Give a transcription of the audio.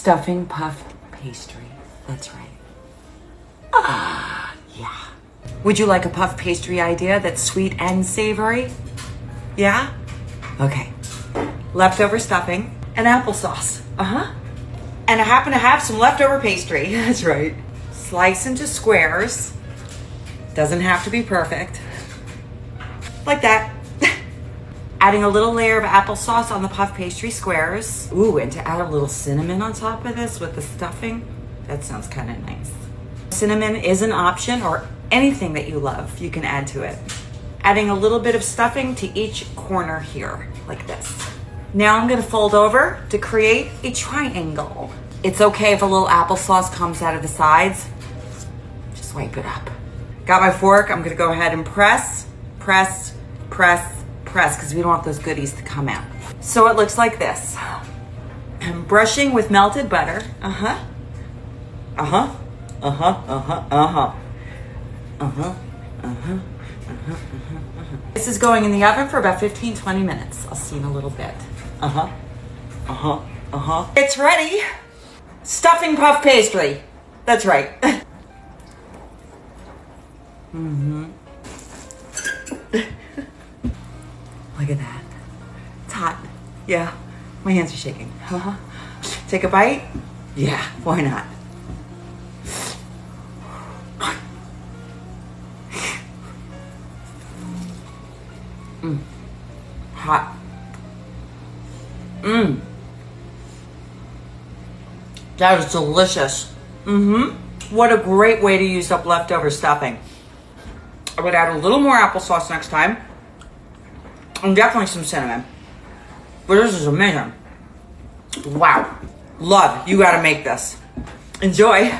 stuffing puff pastry. That's right. Yeah. Would you like a puff pastry idea that's sweet and savory? Yeah? Okay. Leftover stuffing and applesauce. And I happen to have some leftover pastry. That's right. Slice into squares. Doesn't have to be perfect. Like that. Adding a little layer of applesauce on the puff pastry squares. Ooh, and to add a little cinnamon on top of this with the stuffing. That sounds kind of nice. Cinnamon is an option, or anything that you love, you can add to it. Adding a little bit of stuffing to each corner here, like this. Now I'm gonna fold over to create a triangle. It's okay if a little applesauce comes out of the sides. Just wipe it up. Got my fork, I'm gonna go ahead and press, press, press, press, because we don't want those goodies to come out. So it looks like this. I'm brushing with melted butter. This is going in the oven for about 15-20 minutes. I'll see in a little bit. It's ready. Stuffing puff pastry. That's right. Look at that. It's hot. Yeah. My hands are shaking. Take a bite? Yeah, why not? Hot. That is delicious. What a great way to use up leftover stuffing. I would add a little more applesauce next time. And definitely some cinnamon. But this is amazing. Wow. Love, you gotta make this. Enjoy.